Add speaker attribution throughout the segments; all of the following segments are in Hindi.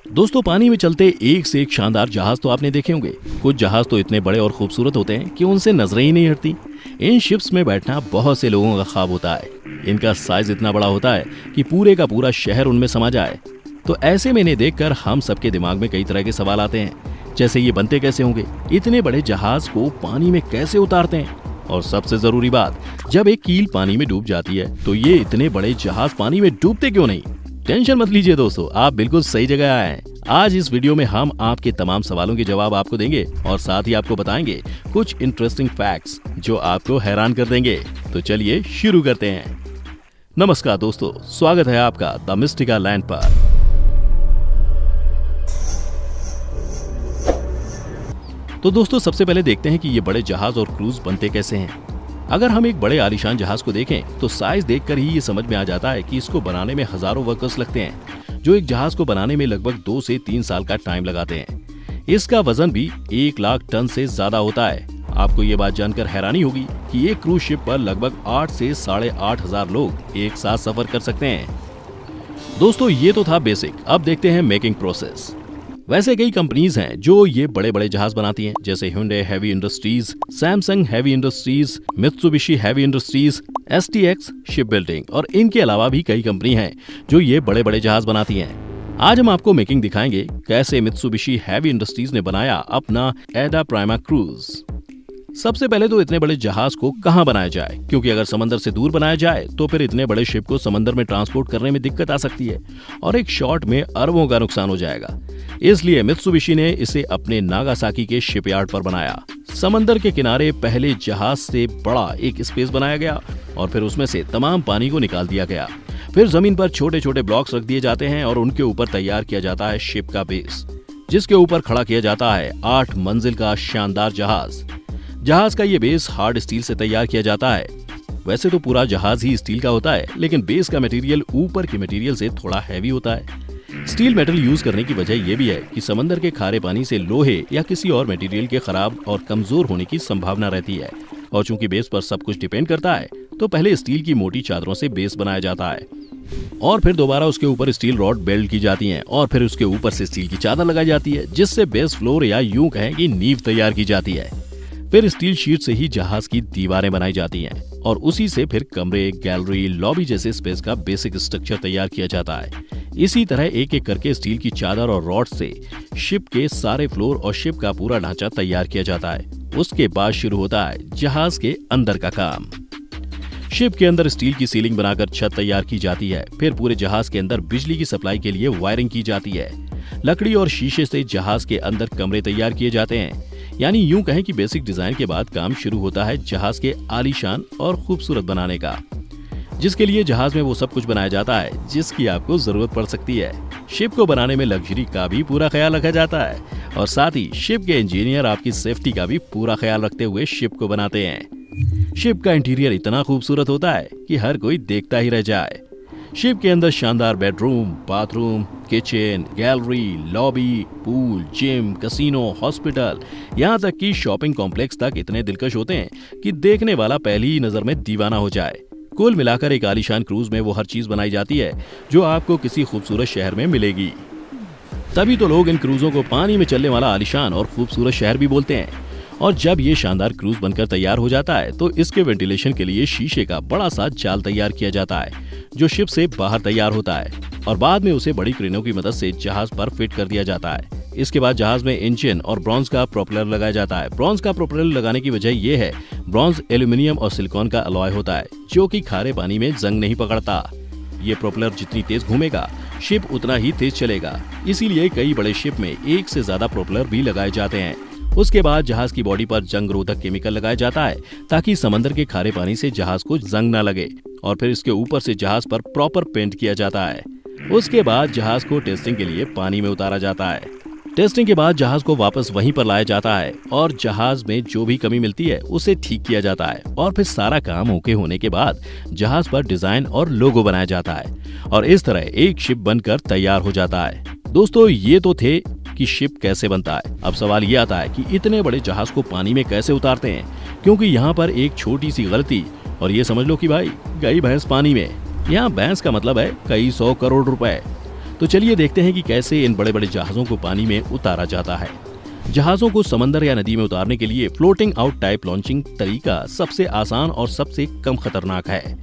Speaker 1: दोस्तों, पानी में चलते एक से एक शानदार जहाज तो आपने देखे होंगे। कुछ जहाज तो इतने बड़े और खूबसूरत होते हैं कि उनसे नजरें ही नहीं हटती। इन शिप्स में बैठना बहुत से लोगों का ख्वाब होता है। इनका साइज इतना बड़ा होता है कि पूरे का पूरा शहर उनमें समा जाए। तो ऐसे में इन्हें देखकर हम सबके दिमाग में कई तरह के सवाल आते हैं, जैसे ये बनते कैसे होंगे, इतने बड़े जहाज को पानी में कैसे उतारते हैं, और सबसे जरूरी बात, जब एक कील पानी में डूब जाती है तो ये इतने बड़े जहाज पानी में डूबते क्यों नहीं। टेंशन मत लीजिए दोस्तों, आप बिल्कुल सही जगह आए हैं। आज इस वीडियो में हम आपके तमाम सवालों के जवाब आपको देंगे और साथ ही आपको बताएंगे कुछ इंटरेस्टिंग फैक्ट्स जो आपको हैरान कर देंगे। तो चलिए शुरू करते हैं। नमस्कार दोस्तों, स्वागत है आपका द मिस्टिका लैंड पर। तो दोस्तों, सबसे पहले देखते हैं कि ये बड़े जहाज और क्रूज बनते कैसे हैं। अगर हम एक बड़े आलीशान जहाज को देखें तो साइज देखकर ही ये समझ में आ जाता है कि इसको बनाने में हजारों वर्कर्स लगते हैं, जो एक जहाज को बनाने में लगभग 2 से 3 साल का टाइम लगाते हैं। इसका वजन भी 1 लाख टन से ज्यादा होता है। आपको ये बात जानकर हैरानी होगी कि एक क्रूज शिप पर लगभग 8 से 8,500 लोग एक साथ सफर कर सकते हैं। दोस्तों, ये तो था बेसिक। अब देखते हैं मेकिंग प्रोसेस। वैसे कई कंपनीज हैं जो ये बड़े बड़े जहाज बनाती हैं, जैसे Hyundai heavy industries, Samsung heavy industries, Mitsubishi heavy industries, STX ship building, और इनके अलावा भी कई कंपनी हैं जो ये बड़े बड़े जहाज बनाती हैं। आज हम आपको मेकिंग दिखाएंगे कैसे मित्सुबिशी हैवी इंडस्ट्रीज ने बनाया अपना एडा प्राइमा क्रूज। सबसे पहले तो इतने बड़े जहाज को कहां बनाया जाए, क्योंकि अगर समंदर से दूर बनाया जाए तो फिर इतने बड़े शिप को समंदर में ट्रांसपोर्ट करने में दिक्कत आ सकती है और एक शॉट में अरबों का नुकसान हो जाएगा। इसलिए मित्सुबिशी ने इसे अपने नागासाकी के शिपयार्ड पर बनाया। समंदर के किनारे पहले जहाज से बड़ा एक स्पेस बनाया गया और फिर उसमें से तमाम पानी को निकाल दिया गया। फिर जमीन पर छोटे छोटे ब्लॉक्स रख दिए जाते हैं और उनके ऊपर तैयार किया जाता है शिप का बेस, जिसके ऊपर खड़ा किया जाता है 8 मंजिल का शानदार जहाज। जहाज का ये बेस हार्ड स्टील से तैयार किया जाता है। वैसे तो पूरा जहाज ही स्टील का होता है, लेकिन बेस का मटेरियल ऊपर के मटेरियल से थोड़ा हैवी होता है। स्टील मेटल यूज करने की वजह यह भी है कि समंदर के खारे पानी से लोहे या किसी और मटेरियल के खराब और कमजोर होने की संभावना रहती है। और चूंकि बेस पर सब कुछ डिपेंड करता है, तो पहले स्टील की मोटी चादरों से बेस बनाया जाता है और फिर दोबारा उसके ऊपर स्टील रॉड वेल्ड की जाती हैं और फिर उसके ऊपर से स्टील की चादर लगाई जाती है, जिससे बेस फ्लोर या यूं कहें कि नींव तैयार की जाती है। फिर स्टील शीट से ही जहाज की दीवारें बनाई जाती हैं और उसी से फिर कमरे, गैलरी, लॉबी जैसे स्पेस का बेसिक स्ट्रक्चर तैयार किया जाता है। इसी तरह एक एक करके स्टील की चादर और रॉड से शिप के सारे फ्लोर और शिप का पूरा ढांचा तैयार किया जाता है। उसके बाद शुरू होता है जहाज के अंदर का काम। शिप के अंदर स्टील की सीलिंग बनाकर छत तैयार की जाती है। फिर पूरे जहाज के अंदर बिजली की सप्लाई के लिए वायरिंग की जाती है। लकड़ी और शीशे से जहाज के अंदर कमरे तैयार किए जाते हैं। यानी यूं कहें कि बेसिक डिजाइन के बाद काम शुरू होता है जहाज के आलीशान और खूबसूरत बनाने का, जिसके लिए जहाज में वो सब कुछ बनाया जाता है जिसकी आपको जरूरत पड़ सकती है। शिप को बनाने में लग्जरी का भी पूरा ख्याल रखा जाता है और साथ ही शिप के इंजीनियर आपकी सेफ्टी का भी पूरा ख्याल रखते हुए शिप को बनाते हैं। शिप का इंटीरियर इतना खूबसूरत होता है कि हर कोई देखता ही रह जाए। शिप के अंदर शानदार bedroom, bathroom, kitchen, gallery, lobby, pool, gym, casino, hospital, यहाँ तक कि शॉपिंग कॉम्प्लेक्स तक इतने दिलकश होते हैं कि देखने वाला पहली ही नजर में दीवाना हो जाए। कुल मिलाकर एक आलीशान क्रूज में वो हर चीज बनाई जाती है जो आपको किसी खूबसूरत शहर में मिलेगी। तभी तो लोग इन क्रूजों को पानी में चलने वाला आलीशान और खूबसूरत शहर भी बोलते हैं। और जब ये शानदार क्रूज बनकर तैयार हो जाता है तो इसके वेंटिलेशन के लिए शीशे का बड़ा सा जाल तैयार किया जाता है, जो शिप से बाहर तैयार होता है और बाद में उसे बड़ी क्रेनों की मदद से जहाज पर फिट कर दिया जाता है। इसके बाद जहाज में इंजन और ब्रॉन्ज का प्रोपेलर लगाया जाता है। ब्रॉन्ज का प्रोपेलर लगाने की वजह यह है, ब्रॉन्ज एल्यूमिनियम और सिलिकॉन का अलॉय होता है, जो कि खारे पानी में जंग नहीं पकड़ता। ये प्रोपेलर जितनी तेज घूमेगा, शिप उतना ही तेज चलेगा। इसीलिए कई बड़े शिप में एक से ज्यादा प्रोपेलर भी लगाए जाते हैं। उसके बाद जहाज की बॉडी पर जंग रोधक केमिकल लगाया जाता है ताकि समंदर के खारे पानी से जहाज को जंग न लगे, और फिर इसके ऊपर से जहाज पर प्रॉपर पेंट किया जाता है। उसके बाद जहाज को टेस्टिंग के लिए पानी में उतारा जाता है। टेस्टिंग के बाद जहाज को वापस वहीं पर लाया जाता है और जहाज में जो भी कमी मिलती है उसे ठीक किया जाता है और फिर सारा काम ओके होने के बाद जहाज पर डिजाइन और लोगो बनाया जाता है और इस तरह एक शिप बनकर तैयार हो जाता है। दोस्तों, ये तो थे कि शिप कैसे बनता है। अब सवाल ये आता है कि इतने बड़े जहाज को पानी में कैसे उतारते हैं, क्योंकि यहाँ पर एक छोटी सी गलती और ये समझ लो कि भाई गई भैंस पानी में। यहाँ भैंस का मतलब है कई 100 करोड़ रुपए। तो चलिए देखते हैं कि कैसे इन बड़े बड़े जहाजों को पानी में उतारा जाता है। जहाजों को समंदर या नदी में उतारने के लिए फ्लोटिंग आउट टाइप लॉन्चिंग तरीका सबसे आसान और सबसे कम खतरनाक है।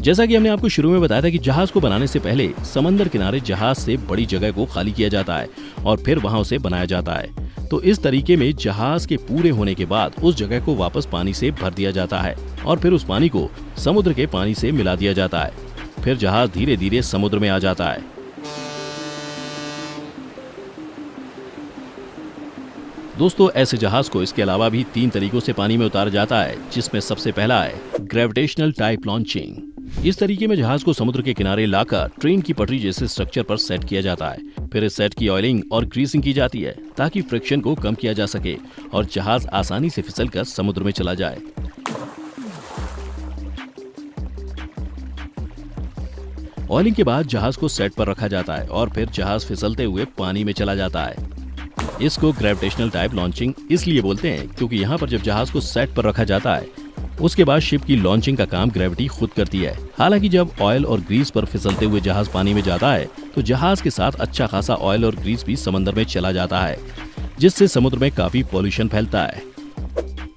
Speaker 1: जैसा कि हमने आपको शुरू में बताया था कि जहाज को बनाने से पहले समंदर किनारे जहाज से बड़ी जगह को खाली किया जाता है और फिर वहां उसे बनाया जाता है। तो इस तरीके में जहाज के पूरे होने के बाद उस जगह को वापस पानी से भर दिया जाता है और फिर उस पानी को समुद्र के पानी से मिला दिया जाता है। फिर जहाज धीरे धीरे समुद्र में आ जाता है। दोस्तों, ऐसे जहाज को इसके अलावा भी 3 तरीकों से पानी में उतारा जाता है, जिसमें सबसे पहला है ग्रेविटेशनल टाइप लॉन्चिंग। इस तरीके में जहाज को समुद्र के किनारे लाकर ट्रेन की पटरी जैसे स्ट्रक्चर पर सेट किया जाता है। फिर इस सेट की ऑयलिंग और ग्रीसिंग की जाती है ताकि फ्रिक्शन को कम किया जा सके और जहाज आसानी से फिसलकर समुद्र में चला जाए। ऑयलिंग के बाद जहाज को सेट पर रखा जाता है और फिर जहाज फिसलते हुए पानी में चला जाता है। इसको ग्रेविटेशनल टाइप लॉन्चिंग इसलिए बोलते हैं क्योंकि यहाँ पर जब जहाज को सेट पर रखा जाता है उसके बाद शिप की लॉन्चिंग का काम ग्रेविटी खुद करती है। हालांकि जब ऑयल और ग्रीस पर फिसलते हुए जहाज पानी में जाता है तो जहाज के साथ अच्छा खासा ऑयल और ग्रीस भी समंदर में चला जाता है, जिससे समुद्र में काफी पॉल्यूशन फैलता है।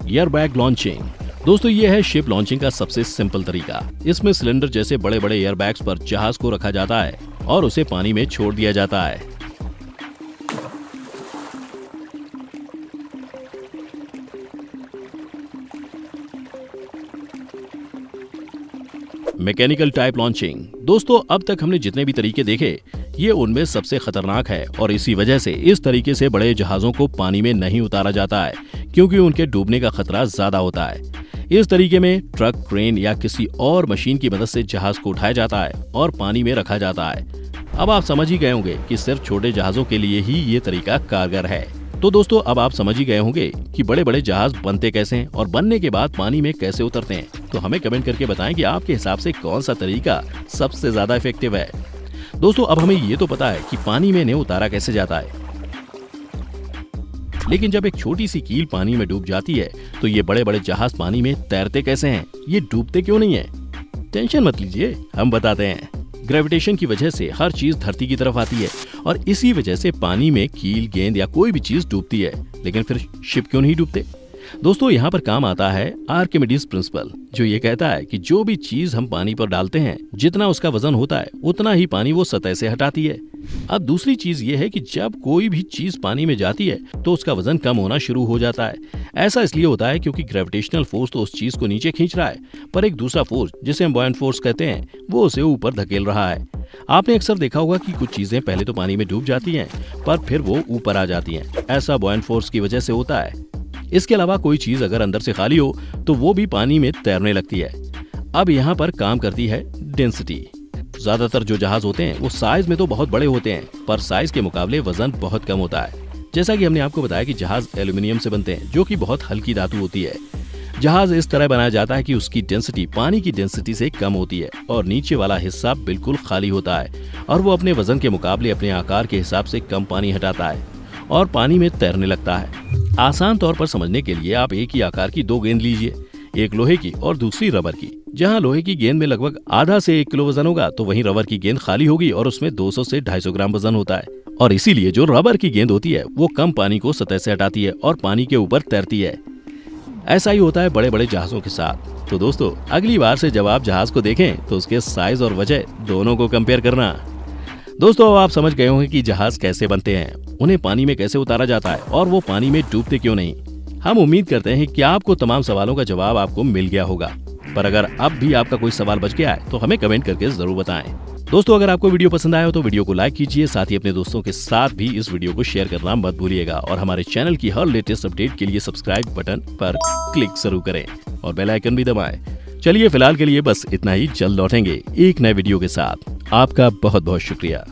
Speaker 1: Airbag launching. दोस्तों, ये है शिप लॉन्चिंग का सबसे सिंपल तरीका। इसमें सिलेंडर जैसे बड़े बड़े एयरबैग्स पर जहाज को रखा जाता है और उसे पानी में छोड़ दिया जाता है। Mechanical type launching. दोस्तों, अब तक हमने जितने भी तरीके देखे ये उनमें सबसे खतरनाक है और इसी वजह से इस तरीके से बड़े जहाजों को पानी में नहीं उतारा जाता है क्योंकि उनके डूबने का खतरा ज्यादा होता है। इस तरीके में ट्रक, क्रेन या किसी और मशीन की मदद से जहाज को उठाया जाता है और पानी में रखा जाता है। अब आप समझ ही गए होंगे कि सिर्फ छोटे जहाजों के लिए ही ये तरीका कारगर है। तो दोस्तों, अब आप समझ ही गए होंगे कि बड़े बड़े जहाज बनते कैसे हैं और बनने के बाद पानी में कैसे उतरते हैं। तो हमें कमेंट करके बताएं कि आपके हिसाब से कौन सा तरीका सबसे ज्यादा इफेक्टिव है। दोस्तों, अब हमें ये तो पता है कि पानी में इन्हें उतारा कैसे जाता है, लेकिन जब एक छोटी सी कील पानी में डूब जाती है तो ये बड़े बड़े जहाज पानी में तैरते कैसे हैं, ये डूबते क्यों नहीं है? टेंशन मत लीजिए, हम बताते हैं। ग्रेविटेशन की वजह से हर चीज धरती की तरफ आती है और इसी वजह से पानी में कील, गेंद या कोई भी चीज डूबती है। लेकिन फिर शिप क्यों नहीं डूबते? दोस्तों, यहाँ पर काम आता है आर्किमिडीज प्रिंसिपल, जो ये कहता है कि जो भी चीज हम पानी पर डालते हैं जितना उसका वजन होता है उतना ही पानी वो सतह से हटाती है। अब दूसरी चीज ये है कि जब कोई भी चीज पानी में जाती है तो उसका वजन कम होना शुरू हो जाता है। ऐसा इसलिए होता है क्योंकि ग्रेविटेशनल फोर्स तो उस चीज को नीचे खींच रहा है, पर एक दूसरा फोर्स जिसे हम बॉयंट फोर्स कहते हैं वो उसे ऊपर धकेल रहा है। आपने अक्सर देखा होगा कि कुछ चीजें पहले तो पानी में डूब जाती हैं पर फिर वो ऊपर आ जाती हैं। ऐसा बॉयंट फोर्स की वजह से होता है। इसके अलावा कोई चीज अगर अंदर से खाली हो तो वो भी पानी में तैरने लगती है। अब यहाँ पर काम करती है डेंसिटी। ज्यादातर जो जहाज होते हैं वो साइज में तो बहुत बड़े होते हैं, पर साइज के मुकाबले वजन बहुत कम होता है। जैसा कि हमने आपको बताया कि जहाज एल्यूमिनियम से बनते हैं, जो कि बहुत हल्की धातु होती है। जहाज इस तरह बनाया जाता है कि उसकी डेंसिटी पानी की डेंसिटी से कम होती है और नीचे वाला हिस्सा बिल्कुल खाली होता है और वो अपने वजन के मुकाबले अपने आकार के हिसाब से कम पानी हटाता है और पानी में तैरने लगता है। आसान तौर पर समझने के लिए आप एक ही आकार की 2 गेंद लीजिए, एक लोहे की और दूसरी रबर की। जहां लोहे की गेंद में लगभग आधा से 1 किलो वजन होगा तो वहीं रबर की गेंद खाली होगी और उसमें 200 से 250 ग्राम वजन होता है। और इसीलिए जो रबर की गेंद होती है वो कम पानी को सतह से हटाती है और पानी के ऊपर तैरती है। ऐसा ही होता है बड़े बड़े जहाजों के साथ। तो दोस्तों, अगली बार से जब आप जहाज को देखें तो उसके साइज और वजह दोनों को कंपेयर करना। दोस्तों, अब आप समझ गए होंगे कि जहाज कैसे बनते हैं, उन्हें पानी में कैसे उतारा जाता है और वो पानी में डूबते क्यों नहीं। हम उम्मीद करते हैं कि आपको तमाम सवालों का जवाब आपको मिल गया होगा, पर अगर अब भी आपका कोई सवाल बच गया है तो हमें कमेंट करके जरूर बताएं। दोस्तों, अगर आपको वीडियो पसंद आया हो तो वीडियो को लाइक कीजिए, साथ ही अपने दोस्तों के साथ भी इस वीडियो को शेयर करना मत भूलिएगा और हमारे चैनल की हर लेटेस्ट अपडेट के लिए सब्सक्राइब बटन पर क्लिक जरूर करें और बेल आइकन भी दबाएं। चलिए फिलहाल के लिए बस इतना ही, जल्द लौटेंगे एक नए वीडियो के साथ। आपका बहुत बहुत शुक्रिया।